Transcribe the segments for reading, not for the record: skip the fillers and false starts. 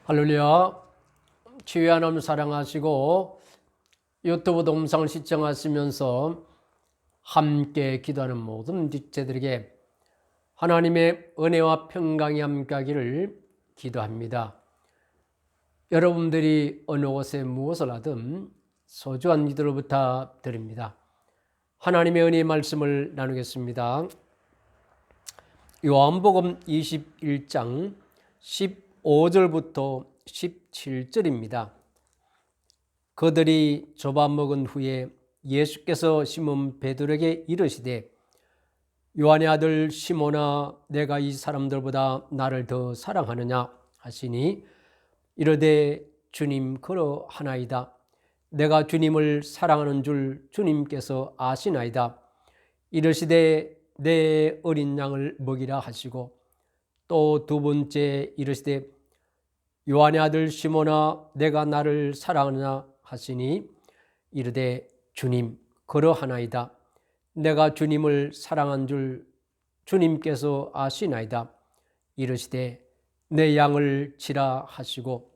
할렐루야. 주의 하나님 사랑하시고 유튜브 동영상을 시청하시면서 함께 기도하는 모든 지체들에게 하나님의 은혜와 평강이 함께하기를 기도합니다. 여러분들이 어느 곳에 무엇을 하든 소중한 기도를 부탁드립니다. 하나님의 은혜의 말씀을 나누겠습니다. 요한복음 21장 15절부터 17절입니다. 그들이 잡아먹은 후에 예수께서 시몬 베드로에게 이르시되 요한의 아들 시몬아 내가 이 사람들보다 나를 더 사랑하느냐 하시니 이르되 주님 그러하나이다. 내가 주님을 사랑하는 줄 주님께서 아시나이다. 이르시되 내 어린 양을 먹이라 하시고 또 두 번째 이르시되 요한의 아들 시몬아 내가 나를 사랑하느냐 하시니 이르되 주님 그러하나이다. 내가 주님을 사랑한 줄 주님께서 아시나이다. 이르시되 내 양을 치라 하시고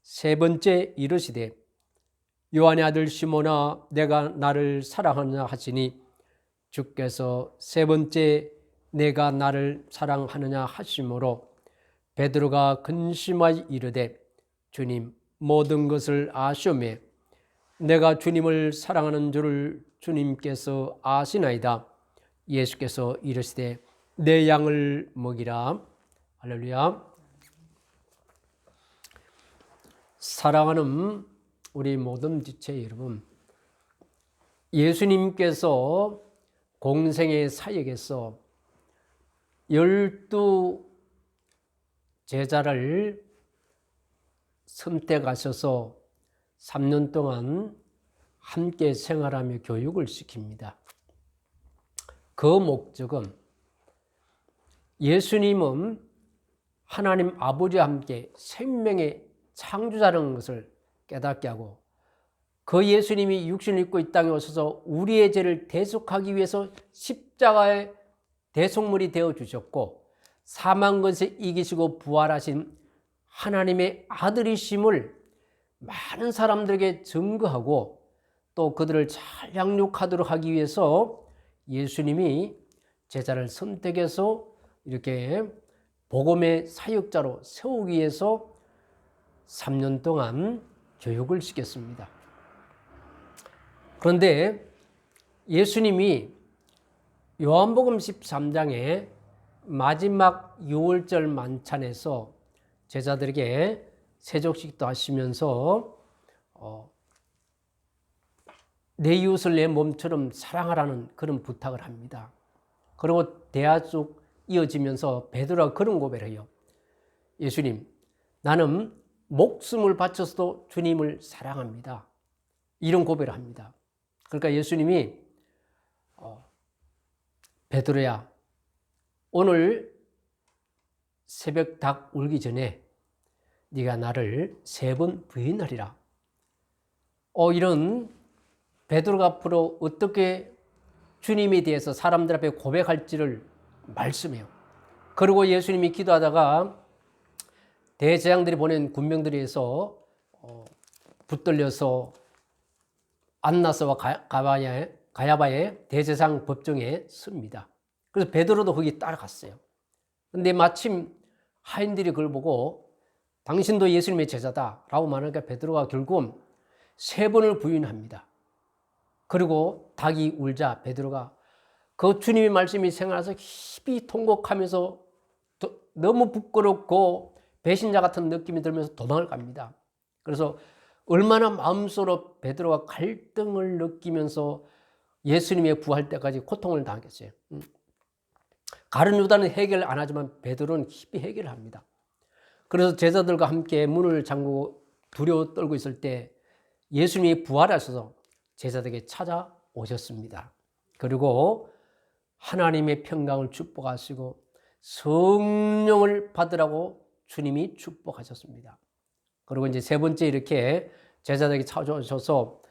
세 번째 이르시되 요한의 아들 시몬아 내가 나를 사랑하느냐 하시니 주께서 세 번째 내가 나를 사랑하느냐 하심으로 베드로가 근심하여 이르되 주님 모든 것을 아시오매 내가 주님을 사랑하는 줄을 주님께서 아시나이다. 예수께서 이르시되 내 양을 먹이라. 할렐루야. 사랑하는 우리 모든 지체 여러분, 예수님께서 공생의 사역에서 12 제자를 선택하셔서 3년 동안 함께 생활하며 교육을 시킵니다. 그 목적은 예수님은 하나님 아버지와 함께 생명의 창조자라는 것을 깨닫게 하고 그 예수님이 육신을 입고 이 땅에 오셔서 우리의 죄를 대속하기 위해서 십자가의 대속물이 되어 주셨고 사망 것을 이기시고 부활하신 하나님의 아들이심을 많은 사람들에게 증거하고 또 그들을 잘 양육하도록 하기 위해서 예수님이 제자를 선택해서 이렇게 복음의 사역자로 세우기 위해서 3년 동안 교육을 시켰습니다. 그런데 예수님이 요한복음 13장에 마지막 6월절 만찬에서 제자들에게 세족식도 하시면서 내 이웃을 내 몸처럼 사랑하라는 그런 부탁을 합니다. 그리고 대화 쭉 이어지면서 베드로가 그런 고백을 해요. 예수님, 나는 목숨을 바쳐서도 주님을 사랑합니다. 이런 고백을 합니다. 그러니까 예수님이 베드로야, 오늘 새벽 닭 울기 전에 네가 나를 3번 부인하리라. 이런 베드로가 앞으로 어떻게 주님에 대해서 사람들 앞에 고백할지를 말씀해요. 그리고 예수님이 기도하다가 대제사장들이 보낸 군병들에 의해서 붙들려서 안나스와 가야바의 대제사장 법정에 섭니다. 그래서 베드로도 거기 따라갔어요. 근데 마침 하인들이 그걸 보고 당신도 예수님의 제자다라고 말하니까 베드로가 결국 3번을 부인합니다. 그리고 닭이 울자 베드로가 그 주님의 말씀이 생각나서 깊이 통곡하면서 너무 부끄럽고 배신자 같은 느낌이 들면서 도망을 갑니다. 그래서 얼마나 마음속으로 베드로가 갈등을 느끼면서 예수님의 부활 때까지 고통을 당했겠어요. 가룟 유다는 해결 안 하지만 베드로는 깊이 해결을 합니다. 그래서 제자들과 함께 문을 잠그고 두려워 떨고 있을 때 예수님이 부활하셔서 제자들에게 찾아오셨습니다. 그리고 하나님의 평강을 축복하시고 성령을 받으라고 주님이 축복하셨습니다. 그리고 이제 세 번째 이렇게 제자들에게 찾아오셔서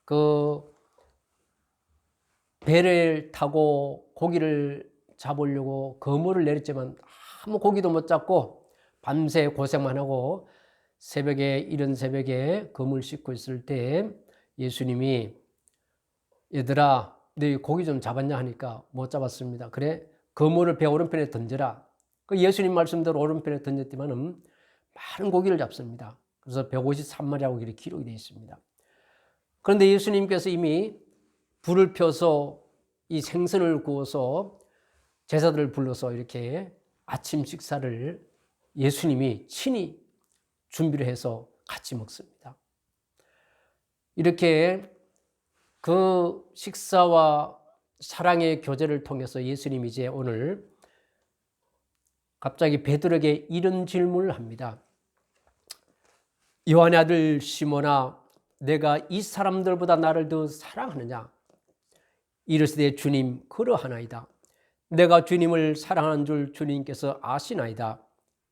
그 배를 타고 고기를 잡으려고 그물을 내렸지만 아무 고기도 못 잡고 밤새 고생만 하고 새벽에, 이른 새벽에 검을 씻고 있을 때 예수님이 얘들아 너희 고기 좀 잡았냐 하니까 못 잡았습니다. 그래 그물을 배 오른편에 던져라. 그 예수님 말씀대로 오른편에 던졌지만은 많은 고기를 잡습니다. 그래서 153마리라고 이렇게 기록이 되어 있습니다. 그런데 예수님께서 이미 불을 펴서 이 생선을 구워서 제사들을 불러서 이렇게 아침 식사를 예수님이 친히 준비를 해서 같이 먹습니다. 이렇게 그 식사와 사랑의 교제를 통해서 예수님이 이제 오늘 갑자기 베드로에게 이런 질문을 합니다. 요한의 아들 시몬아, 내가 이 사람들보다 나를 더 사랑하느냐? 이르시되 주님 그러하나이다. 내가 주님을 사랑하는 줄 주님께서 아시나이다.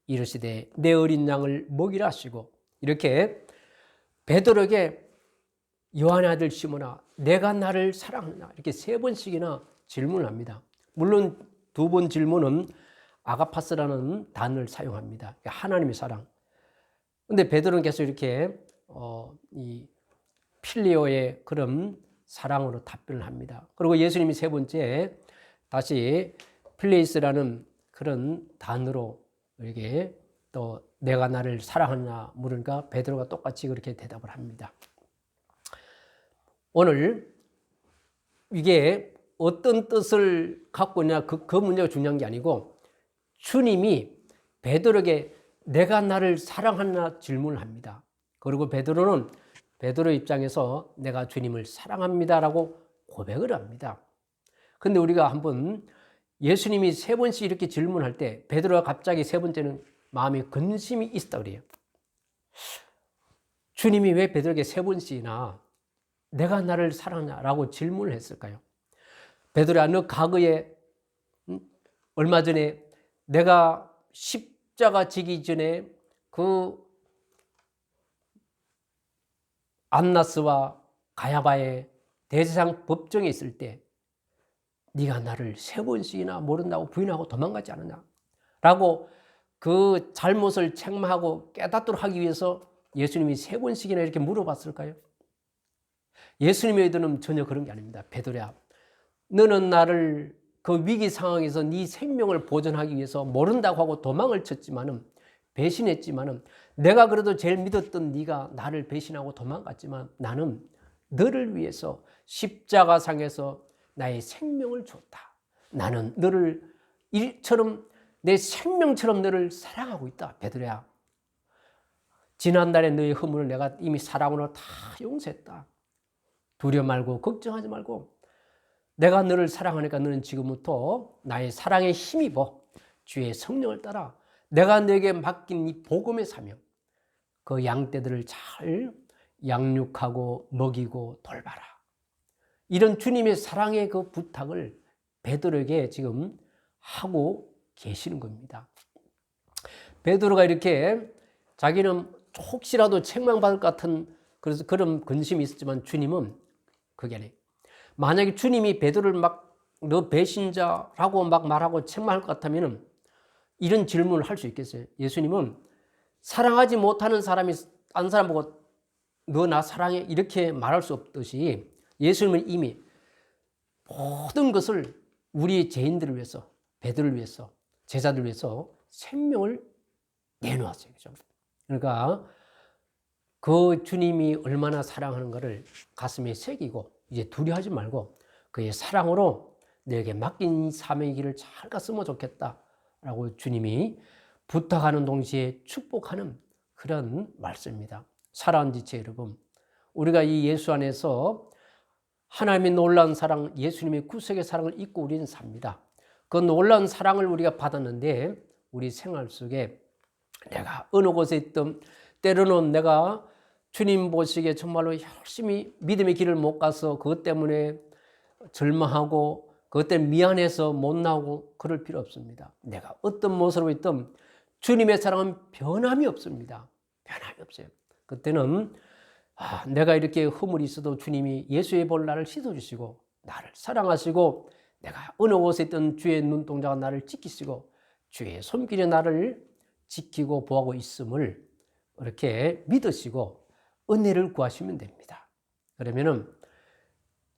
이르시되 내 어린 양을 먹이라 하시고, 이렇게 베드로에게 요한의 아들 시몬아 내가 나를 사랑하느냐 이렇게 3번씩이나 질문을 합니다. 물론 2번 질문은 아가파스라는 단어를 사용합니다. 하나님의 사랑. 근데 베드로는 계속 이렇게 이 필리오의 그런 사랑으로 답변을 합니다. 그리고 예수님이 3번째 다시 플레이스라는 그런 단어로 이렇게 또 내가 나를 사랑하느냐 물으니까 베드로가 똑같이 그렇게 대답을 합니다. 오늘 이게 어떤 뜻을 갖고 있냐 그 문제가 중요한 게 아니고 주님이 베드로에게 내가 나를 사랑하느냐 질문을 합니다. 그리고 베드로는 베드로 입장에서 내가 주님을 사랑합니다라고 고백을 합니다. 근데 우리가 한번 예수님이 3번씩 이렇게 질문할 때 베드로가 갑자기 3번째는 마음에 근심이 있다 그래요. 주님이 왜 베드로에게 3번씩이나 내가 나를 사랑하냐라고 질문을 했을까요? 베드로야, 너 과거에 얼마 전에 내가 십자가 지기 전에 그 안나스와 가야바의 대제사장 법정에 있을 때 네가 나를 3번씩이나 모른다고 부인하고 도망가지 않느냐? 라고 그 잘못을 책망하고 깨닫도록 하기 위해서 예수님이 3번씩이나 이렇게 물어봤을까요? 예수님의 의도는 전혀 그런 게 아닙니다. 베드로야, 너는 나를 그 위기 상황에서 네 생명을 보존하기 위해서 모른다고 하고 도망을 쳤지만은 배신했지만은 내가 그래도 제일 믿었던 네가 나를 배신하고 도망갔지만 나는 너를 위해서 십자가상에서 나의 생명을 줬다. 나는 너를 일처럼 내 생명처럼 너를 사랑하고 있다. 베드로야, 지난달에 너의 허물을 내가 이미 사랑으로 다 용서했다. 두려워 말고 걱정하지 말고 내가 너를 사랑하니까 너는 지금부터 나의 사랑에 힘입어 주의 성령을 따라 내가 너에게 맡긴 이 복음의 사명 그 양떼들을 잘 양육하고 먹이고 돌봐라. 이런 주님의 사랑의 그 부탁을 베드로에게 지금 하고 계시는 겁니다. 베드로가 이렇게 자기는 혹시라도 책망받을 것 같은 그래서 그런 근심이 있었지만 주님은 그게 아니에요. 만약에 주님이 베드로를 막 너 배신자라고 막 말하고 책망할 것 같으면 이런 질문을 할 수 있겠어요? 예수님은 사랑하지 못하는 사람이 딴 사람 보고 너 나 사랑해 이렇게 말할 수 없듯이 예수님은 이미 모든 것을 우리 죄인들을 위해서 베드로를 위해서 제자들을 위해서 생명을 내놓았어요. 그렇죠? 그러니까 그 주님이 얼마나 사랑하는 것을 가슴에 새기고 이제 두려워하지 말고 그의 사랑으로 너에게 맡긴 사명의 길을 잘 갔으면 좋겠다라고 주님이 부탁하는 동시에 축복하는 그런 말씀입니다. 사랑하는 지체 여러분, 우리가 이 예수 안에서 하나님의 놀라운 사랑, 예수님의 구속의 사랑을 잊고 우리는 삽니다. 그 놀라운 사랑을 우리가 받았는데 우리 생활 속에 내가 어느 곳에 있든 때로는 내가 주님 보시기에 정말로 열심히 믿음의 길을 못 가서 그것 때문에 절망하고 그것 때문에 미안해서 못 나오고 그럴 필요 없습니다. 내가 어떤 모습으로 있든 주님의 사랑은 변함이 없습니다. 변함이 없어요. 그때는 내가 이렇게 허물이 있어도 주님이 예수의 볼 나를 씻어주시고 나를 사랑하시고 내가 어느 곳에 있든 주의 눈동자가 나를 지키시고 주의 손길이 나를 지키고 보호하고 있음을 이렇게 믿으시고 은혜를 구하시면 됩니다. 그러면은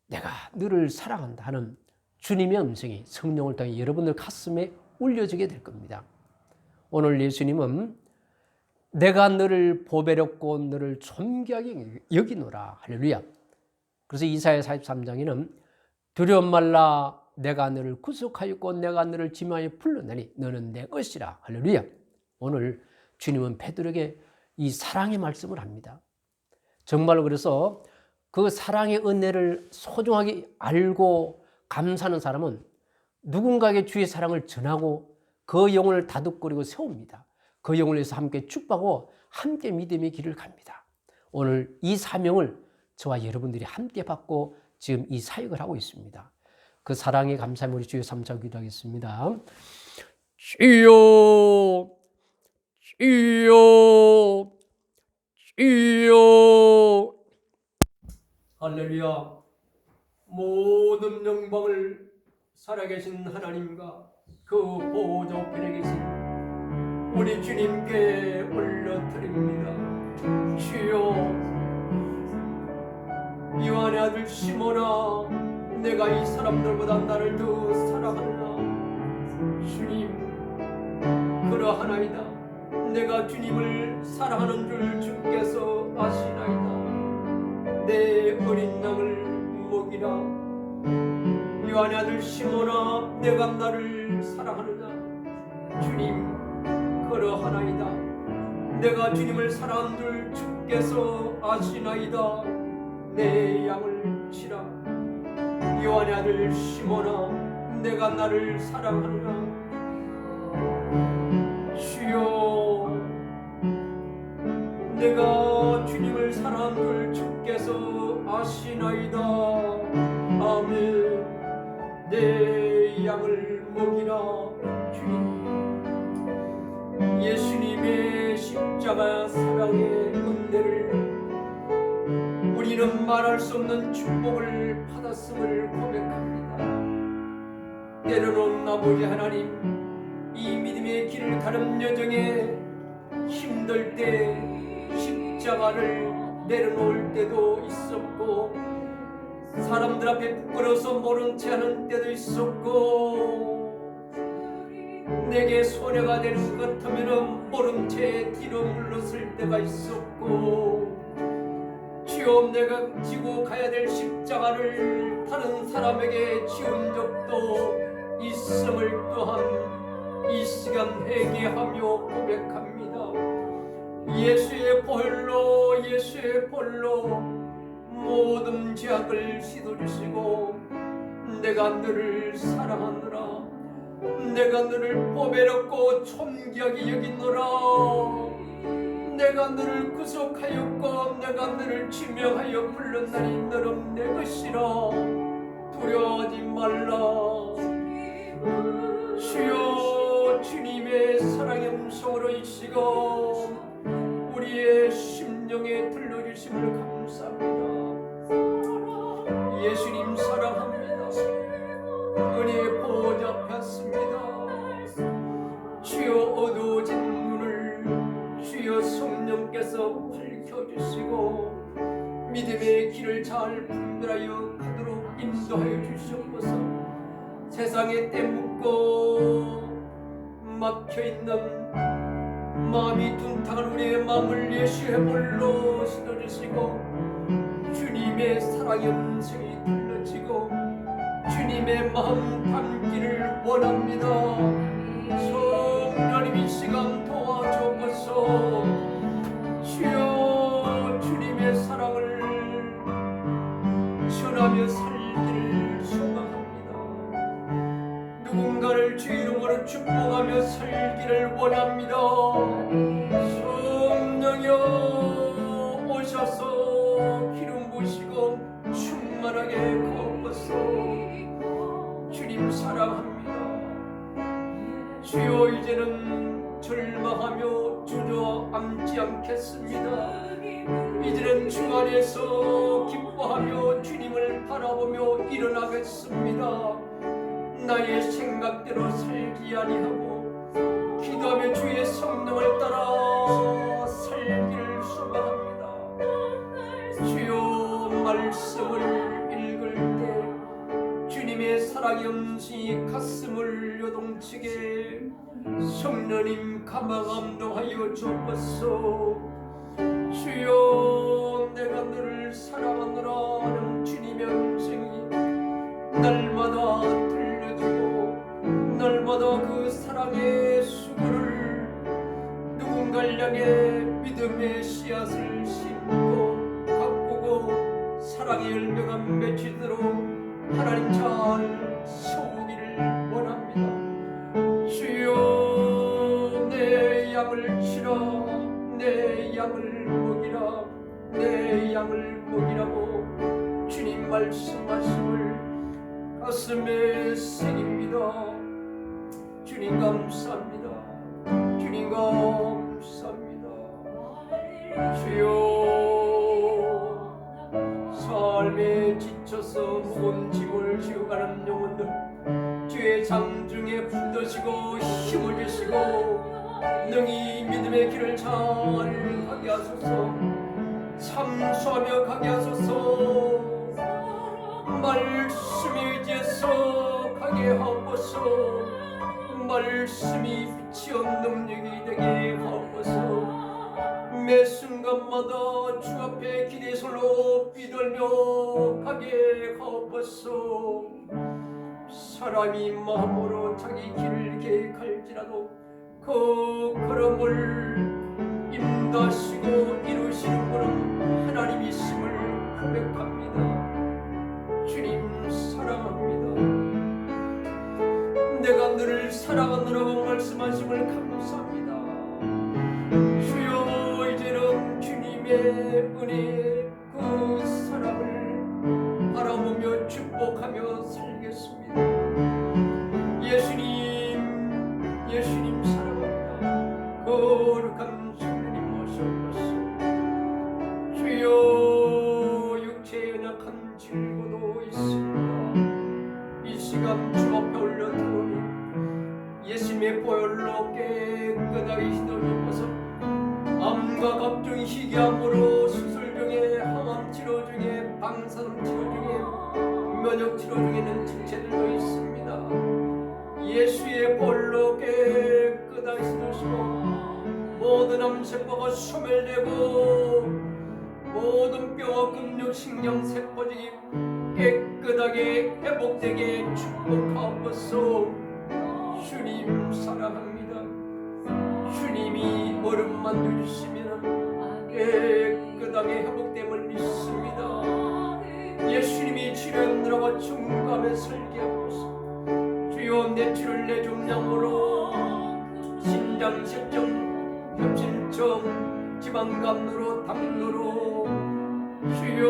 내가 너를 사랑한다 하는 주님의 음성이 성령을 통해 여러분들 가슴에 울려지게 될 겁니다. 오늘 예수님은 내가 너를 보배롭고 너를 존귀하게 여기노라. 할렐루야. 그래서 이사야 43장에는 두려움 말라 내가 너를 구속하였고 내가 너를 지명하여 불렀나니 너는 내 것이라. 할렐루야. 오늘 주님은 베드로에게 이 사랑의 말씀을 합니다. 정말로 그래서 그 사랑의 은혜를 소중하게 알고 감사하는 사람은 누군가에게 주의 사랑을 전하고 그 영혼을 다독거리고 세웁니다. 그 영혼을 위해서 함께 축복하고 함께 믿음의 길을 갑니다. 오늘 이 사명을 저와 여러분들이 함께 받고 지금 이 사역을 하고 있습니다. 그 사랑에 감사하며 우리 주여 삼자 기도하겠습니다. 주여 주여 주여 할렐루야. 모든 영광을 살아계신 하나님과 그 보좌 우편에 계신 우리 주님께 올려드립니다. 주여 요한의 아들 시몬아 내가 이 사람들보다 나를 더 사랑하느냐. 주님 그러하나이다. 내가 주님을 사랑하는 줄 주께서 아시나이다. 내 어린 양을 먹이라. 요한의 아들 시몬아 내가 나를 사랑하느냐. 주님 그러하나이다. 내가 주님을 사랑하는 줄 주께서 아시나이다. 내 양을 치라. 요한의 아들 시몬아 내가 나를 사랑하느냐. 주여 내가 주님을 사랑하는 줄 주께서 아시나이다. 아멘. 내 양을 먹이라. 주님 예수님의 십자가 사랑의 은혜를 우리는 말할 수 없는 축복을 받았음을 고백합니다. 때로는 아버지 하나님 이 믿음의 길을 가는 여정에 힘들 때 십자가를 내려놓을 때도 있었고 사람들 앞에 부끄러워서 모른 채 하는 때도 있었고 내게 손해가 되는 것 같으면 모른 채 뒤로 물러설 때가 있었고 주여 내가 지고 가야 될 십자가를 다른 사람에게 지운 적도 있음을 또한 이 시간 회개하며 고백합니다. 예수의 볼로 예수의 볼로 모든 죄악을 씻어주시고 내가 너를 사랑하노라. 내가 너를 보배롭고 존귀하게 여기노라. 내가 너를 구속하였고 내가 너를 지명하여 불렀나니 너는 내 것이라. 두려워하지 말라. 주여 주님의 사랑의 음성으로 이시고 우리의 심령에 들려주심을 감사합니다. 예수님 사랑합니다. 은혜의 보좌 앞았습니다. 주여 어두워진 눈을 주여 성령께서 밝혀주시고 믿음의 길을 잘 분별하여 가도록 인도하여 주시옵소서. 세상에 때묻고 막혀있는 마음이 둔탁한 우리의 마음을 예수의 볼로 씻어주시고 주님의 사랑의 음성이 들려지고 주님의 마음 담기를 원합니다. 성령님 이 시간 도와주옵소서. 주여 주님의 사랑을 전하며 살기를 소망합니다. 누군가를 주 이름으로 축복하며 살기를 원합니다. 성령여 오셔서 기름 부으시고 충만하게 거하소서. 주님 사랑합니다. 주여 이제는 절망하며 주저앉지 않겠습니다. 이제는 주 안에서 기뻐하며 주님을 바라보며 일어나겠습니다. 나의 생각대로 살기 아니하고 기도하며 주의 성령을 따라 살기 넘치게 성령님 감화감동하여 주옵소서. 주여 내가 너를 사랑하노라 하는 주님의 음성이 날마다 들려주고 날마다 그 사랑의 수고를 누군가를 향해 믿음의 씨앗을 심고 가꾸고 사랑의 열매가 맺히도록 하나님 잘 세우기를 원합니다. 주여 내 양을 치라 내 양을 먹이라 내 양을 먹이라고 주님 말씀하심을 가슴에 새깁니다. 주님 감사합니다. 주님 감사합니다. 주여 삶에 지쳐서 무거운 짐을 지고 가는 영혼들 주의 장중에 붙드시고 힘을 주시고 능히 믿음의 길을 잘 가게 하소서. 참수하며 가게 하소서. 말씀이 의지해서 가게 하옵소서. 말씀이 빛이 없는 능력이 되게 하옵소서. 매 순간마다 주 앞에 기대 손으로 비돌며 가게 하옵소서. 사람이 마음으로 자기 길을 계획할지라도 그 걸음을 인도하시고 이루시는 분은 하나님이심을 고백합니다. 주님 사랑합니다. 내가 너를 사랑하노라고 말씀하심을 감사합니다. 주여 이제는 주님의 은혜 그 사랑을 바라보며 축복하며 살겠습니다. 예수님 사랑합니다. 거룩한 성령님 모셔오소서. 주여 육체의 연약한 질고도 있습니다. 이 시간 주 앞에 올려드리니 예수님의 보혈로 깨끗하게 씻어주옵소서. 암과 각종 희귀암으로 수술 중에 항암 치료 중에 방사능 치료 중에 면역 치료 중에는 지체들도 있습니다. 예수의 볼로 깨끗하게 씻으시고 모든 암세포가 소멸되고 모든 뼈와 근육 신경 세포들이 깨끗하게 회복되게 축복하옵소서. 주님 사랑합니다. 주님이 얼음만 누주시면 깨끗하게 회복됨을 믿습니다. 예수님이 치료하느라고 중감에 설계하옵소서. 주여 내 치를 내 종양으로 신장색정, 협심증, 지방감로로 당로로 주여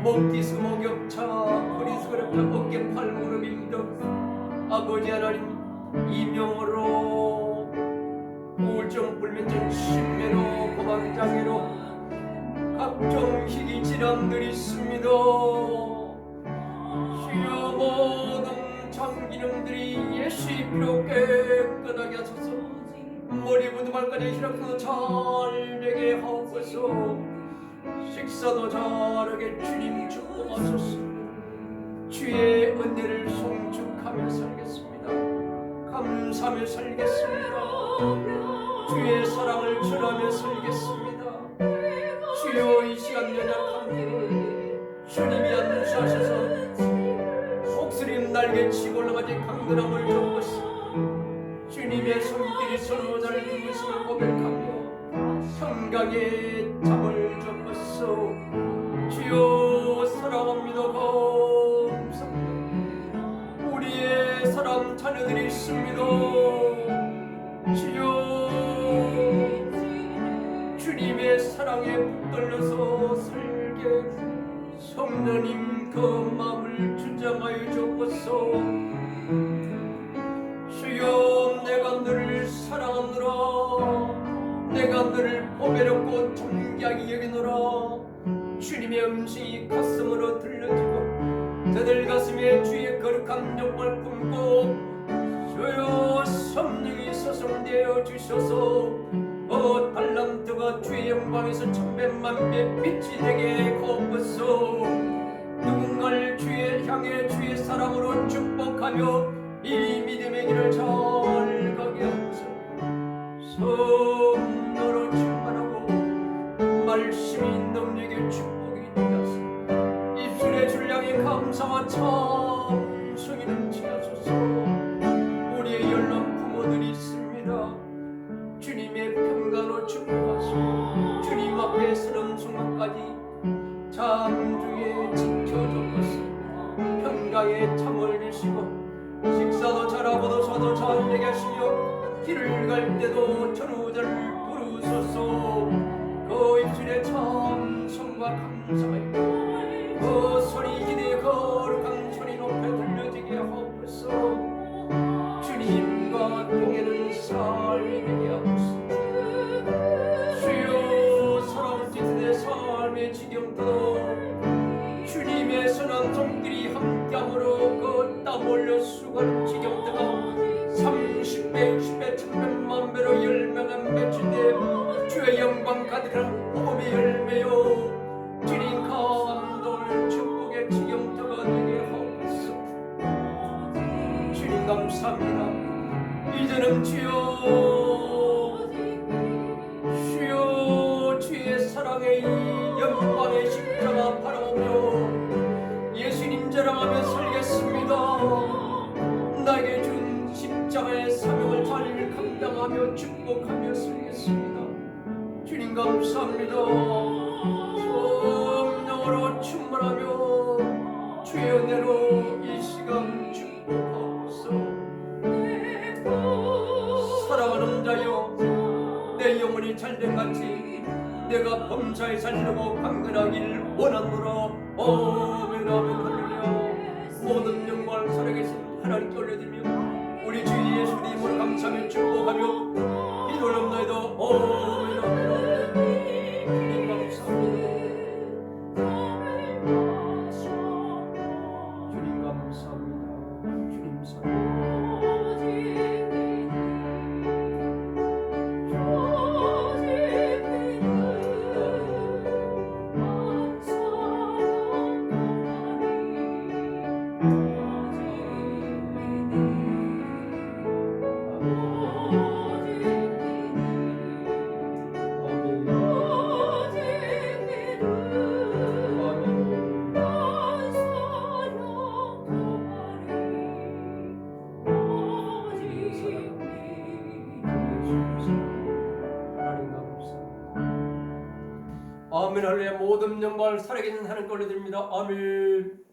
목기스 목욕차, 허리수그럽다 어깨 팔 무릎 인덕 아버지 하나님 이명으로 우울증 불면증 신매로 고방장애로 각종 희귀 질환들이 있습니다. 주여 모든 장기능들이 예수의 피로 깨끗하게 하소서. 머리부터 발까지 희락도 잘 되게 하옵소서. 식사도 잘하게 주님 축복하소서. 주의 은혜를 송축하며 살겠습니다. 감사하며 살겠습니다. 주의 사랑을 전하며 살겠습니다. 주여 이 시간 연약한 주님이 안수하셔서 속쓰림 날개치고 올라가지 강건함을 줬고 주님의 손길이 서로 잘 부으심을 고백하며 평강의 잠을 줬소. 주여 사랑합니다. 감사합니다. 우리의 사랑 자녀들이 있습니다. 주여 주님의 사랑에 붙들려서 살게 성령님 그 마음을 주장하여 주옵소서. 주여 내가 너를 사랑하노라. 내가 너를 보배롭고 존귀하게 여기노라. 주님의 음성이 가슴으로 들려지고 저들 가슴에 주의 거룩한 영광을 품고 주여 성령이 서성되어 주셔서 달란트가 주의 영광에서 천배만배 빛이 되게 하옵소서. 누군가를 주의 향 향해 주의 사랑으로 축복하며 이 믿음의 길을 잘 가게 하소서. 성도로 충만하고 말씀이 넘에게 축복이 되어서 입술의 줄량이 감사와 찬송이 넘치소서. 우리의 연람 부모들이 있습니다. 주님의 평강으로 축복하소서. 주님 앞에 서는 순간까지 잠주에 지켜줬소. 평강에 참을 주시고 식사도 잘하고도 저도 잘 되게 하시며 길을 갈 때도 전우자를 부르소서. 그 입술에 찬송과 감사가 있고 그 소리 기대 거룩한 소리 높여 들려지게 하옵소서. 주님과 동행하는 삶이 되게 하옵소서. 주여 서러운 뒷의 삶의 지경도 주님의 선한 손길이 함께함으로 그 땀 흘려 수고하는 지경도가 30배, 60배, 1000배만 배로 열매가 맺힌데 주의 영광 가득한 복음의 열매요 주님 감동을 축복의 지경도가 되게 하옵소서. 주님 감사합니다. 이제는 주여 주의 사랑의 영광의 십자가 바라보며 예수님 자랑하며 살겠습니다. 나에게 준 십자가의 사명을 잘 감당하며 축복하며 살겠습니다. 주님 감사합니다. 성령으로 충만하며 주의 은혜로 이 시간 축복하옵소서. 사랑하는 자여, 내 영혼이 잘된 같이 내가 범사에 살려고 강건하길 원하노라. 아멘. 아멘. 할렐루야. 모든 영광을 살아계신 하나님께 올려드리며 우리 주 예수님을 감사하며 축복하며 기도합나이다. 아멘. 아멘. 주님 감사합니다. 주님 감사합니다. 주님 사랑합니다. 아멘. 할렐루야. 모든 영광을 살아계신 하나님께 올려드립니다. 아멘.